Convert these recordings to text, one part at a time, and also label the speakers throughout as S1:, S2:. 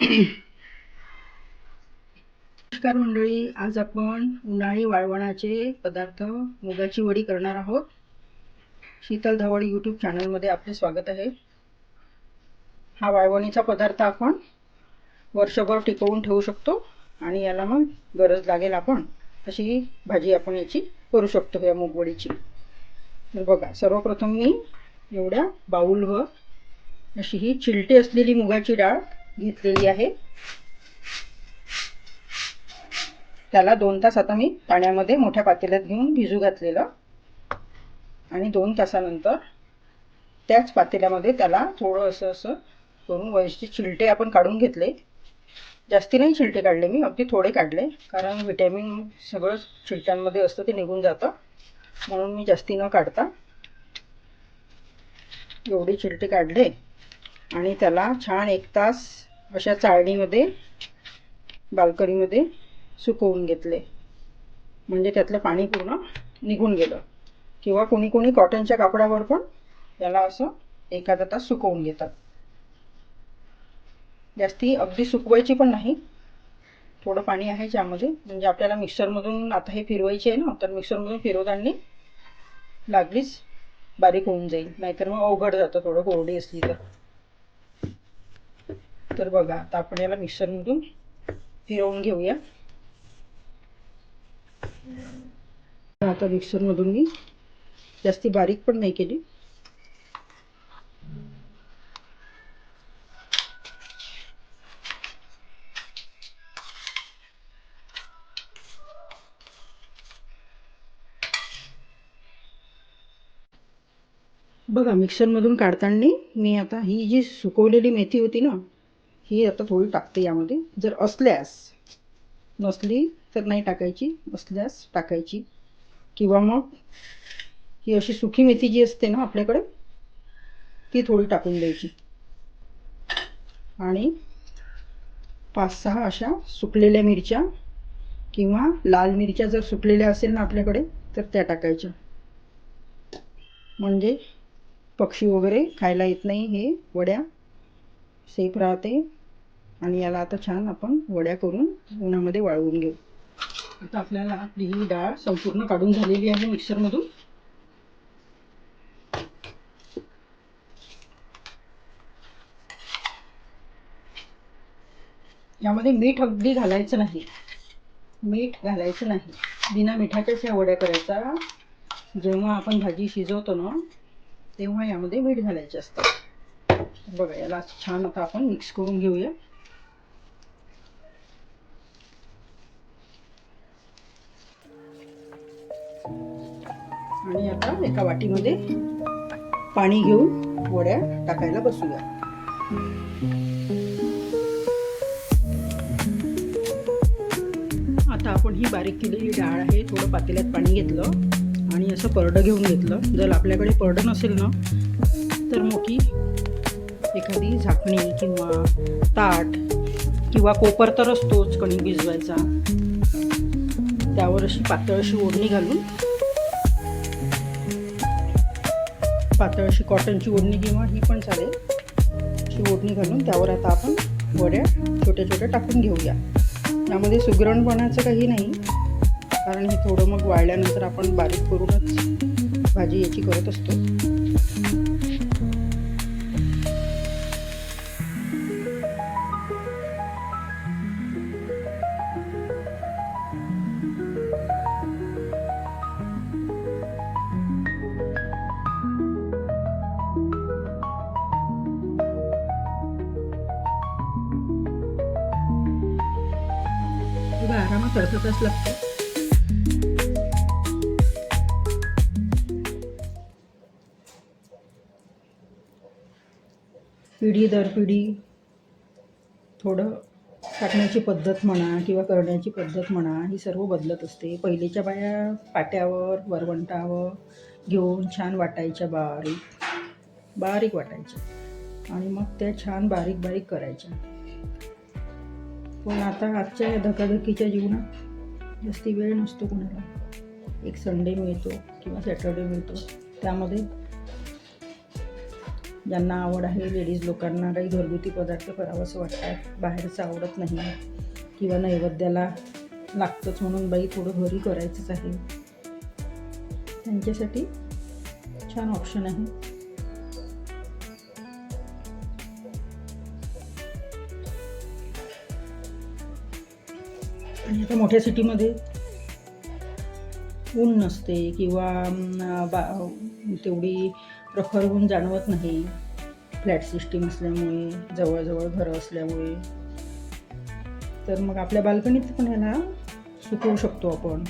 S1: नमस्कार मंडळी, आज आपण उन्हाळी वाळवणाचे पदार्थ मुगाची वडी करणार आहोत. शीतल धवड यूट्यूब चॅनलमध्ये आपले स्वागत आहे. हा वाळवणीचा पदार्थ आपण वर्षभर टिकवून ठेवू शकतो आणि याला मग गरज लागेल आपण तशी ही भाजी आपण याची करू शकतो या मुगवडीची. तर बघा, सर्वप्रथम मी एवढ्या बाउलवर अशी ही चिलटे असलेली मुगाची डाळ घेतलेली आहे. त्याला 2 तास आता मी पाण्यामध्ये मोठ्या पातेल्यात घेऊन भिजू घातलेलं आणि 2 तासानंतर त्याच पातेल्यामध्ये त्याला थोडं असं करून वरचे चिलटे आपण काढून घेतले. जास्ती नाही चिलटे काढले मी, अगदी थोडे काढले, कारण व्हिटॅमिन सगळं चिलट्यांमध्ये असतं, ते निघून जातं, म्हणून मी जास्ती न काढता एवढे चिलटे काढले आणि त्याला छान 1 तास अशा चाळणीमध्ये बाल्कनीमध्ये सुकवून घेतले. म्हणजे त्यातलं पाणी पूर्ण निघून गेलं. किंवा कोणी कोणी कॉटनच्या कापडावर पण याला असं एखादा तास सुकवून घेतात. जास्ती अगदी सुकवायची पण नाही, थोडं पाणी आहे ज्यामध्ये, म्हणजे आपल्याला मिक्सरमधून आता हे फिरवायचे आहे ना, तर मिक्सरमधून फिरवताना लागलीच बारीक होऊन जाईल, नाहीतर मग अवघड जातं थोडं कोरडी असली तर. तर बघा, आता आपण याला मिक्सरमधून फिरवून घेऊया. आता मिक्सरमधून मी जास्ती बारीक पण नाही केली. बघा, मिक्सरमधून काढताना मी आता ही जी सुकवलेली मेथी होती ना, ही आता थोडी टाकते यामध्ये. जर असल्यास, नसली तर नाही टाकायची, असल्यास टाकायची. किंवा मग ही अशी सुकी मेथी जी असते ना आपल्याकडे, ती थोडी टाकून द्यायची. आणि 5-6 अशा सुकलेल्या मिरच्या किंवा लाल मिरच्या जर सुकलेल्या असेल ना आपल्याकडे, तर त्या टाकायच्या. म्हणजे पक्षी वगैरे खायला येत नाही, हे वड्या सेफ राहते. आणि याला आता छान आपण वड्या करून उन्हामध्ये वाळवून घेऊ. आता आपल्याला आपली ही डाळ संपूर्ण काढून झालेली आहे मिक्सरमधून. यामध्ये मीठ अगदी घालायचं नाही, मीठ घालायचं नाही. बिना मिठाच्याच या वड्या करायचा. जेव्हा आपण भाजी शिजवतो ना, तेव्हा यामध्ये मीठ घालायचे असतं. बघा, याला छान आता आपण मिक्स करून घेऊया. आणि आता एका वाटीमध्ये पाणी घेऊन वड्या टाकायला बसूया. आता आपण ही बारीक केलेली डाळ आहे, थोडं पातेल्यात पाणी घेतलं आणि असं परडं घेऊन घेतलं. जर आपल्याकडे परडं नसेल ना, तर मोठी एखादी झाकणी किंवा ताट किंवा कोपर तर असतोच कणिक भिजवायचा, त्यावर अशी पातळ अशी ओढणी घालून, पातळ अशी कॉटनची ओढणी किंवा ही पण चालेल, अशी ओढणी घालून त्यावर आता आपण वड्या छोट्या छोट्या टाकून घेऊया. यामध्ये सुगरणपणाचं काही नाही, कारण हे थोडं मग वाळल्यानंतर आपण बारीक करूनच भाजी याची करत असतो. आरामात तडतडच लागतं. पिढी दर पिढी थोडं टाकण्याची पद्धत म्हणा किंवा करण्याची पद्धत म्हणा, ही सर्व बदलत असते. पहिलीच्या बाया पाट्यावर वरवंटावर घेऊन छान वाटायच्या, बारीक बारीक वाटायच्या आणि मग त्या छान बारीक बारीक करायच्या. पण आता आजच्या धकाधकीच्या जीवनात जास्ती वेळ नसतो कोणाला. एक संडे मिळतो किंवा सॅटर्डे मिळतो, त्यामध्ये ज्यांना आवड आहे, लेडीज लोकांना काही घरगुती पदार्थ करावंसं वाटतात, बाहेरचं आवडत नाही किंवा नैवेद्याला लागतंच म्हणून बाई थोडं घरी करायचंच आहे, त्यांच्यासाठी छान ऑप्शन आहे. आणि आता मोठ्या सिटीमध्ये ऊन नसते किंवा तेवढी प्रखर ऊन जाणवत नाही, फ्लॅट सिस्टीम असल्यामुळे, जवळजवळ घरं असल्यामुळे. तर मग आपल्या बाल्कनीत पण ह्याला सुकवू शकतो आपण.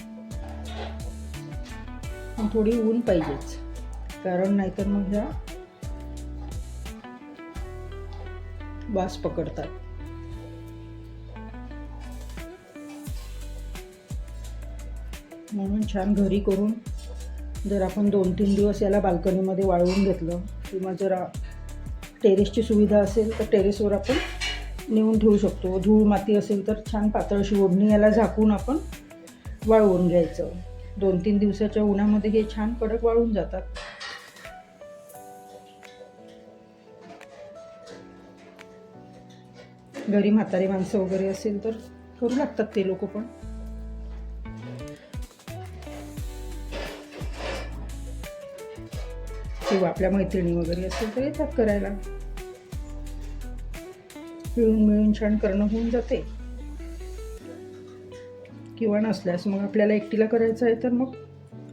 S1: पण थोडी ऊन पाहिजेच, कारण नाहीतर मग ह्या वास पकडतात. म्हणून छान घरी करून जर आपण 2-3 दिवस याला बाल्कनीमध्ये वाळवून घेतलं, किंवा जर टेरेसची सुविधा असेल तर टेरेसवर आपण नेऊन ठेवू शकतो. धूळ माती असेल तर छान पातळशी ओढणी याला झाकून आपण वाळवून घ्यायचं. 2-3 दिवसाच्या उन्हामध्ये हे छान कडक वाळून जातात. घरी म्हातारी माणसं वगैरे असेल तर करू लागतात ते लोक पण. किंवा आपल्या मैत्रिणी वगैरे असेल तर येतात करायला. मिळून छान करणं होऊन जाते. किंवा नसल्यास मग आपल्याला एकटीला करायचं आहे तर मग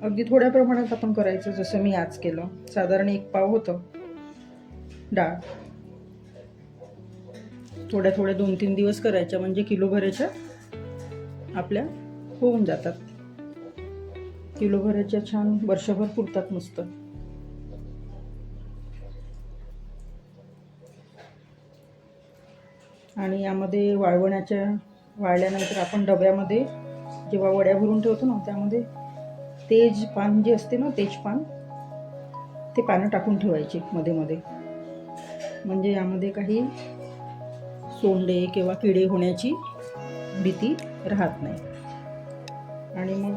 S1: अगदी थोड्या प्रमाणात आपण करायचं. जसं मी आज केलं, साधारण 1 पाव होतं डाळ. थोड्या 2-3 दिवस करायच्या, म्हणजे किलोभराच्या आपल्या होऊन जातात. किलोभराच्या छान वर्षभर पुरतात मस्त. आणि यामध्ये वाळल्यानंतर आपण डब्यामध्ये जेव्हा वड्या भरून ठेवतो ना, त्यामध्ये तेज पान जे असते ना, तेजपान, ते पानं टाकून ठेवायचे मध्ये मध्ये. म्हणजे यामध्ये काही सोंडे किंवा किडे होण्याची भीती राहत नाही. आणि मग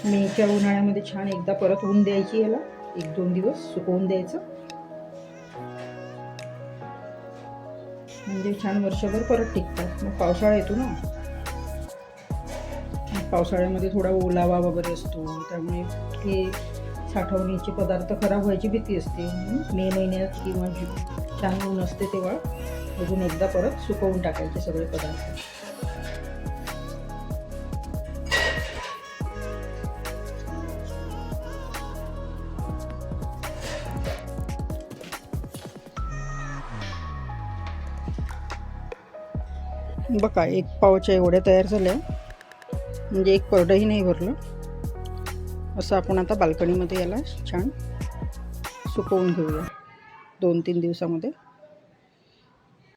S1: मेच्या उन्हाळ्यामध्ये छान एकदा परत ऊन द्यायची, याला 1-2 दिवस सुकवून द्यायचं, म्हणजे छान वर्षभर परत टिकतात. मग पावसाळा येतो ना, पावसाळ्यामध्ये थोडा ओलावा वगैरे असतो, त्यामुळे हे साठवणीचे पदार्थ खराब व्हायची भीती असते. मे महिन्यात किंवा छान ऊन असते तेव्हा अजून एकदा परत सुकवून टाकायचे सगळे पदार्थ. बघा 1 पावच्या एवढ्या तयार झाल्या, म्हणजे 1 परडंही नाही भरलं. असं आपण आता बाल्कनीमध्ये याला छान सुकवून घेऊया 2-3 दिवसामध्ये.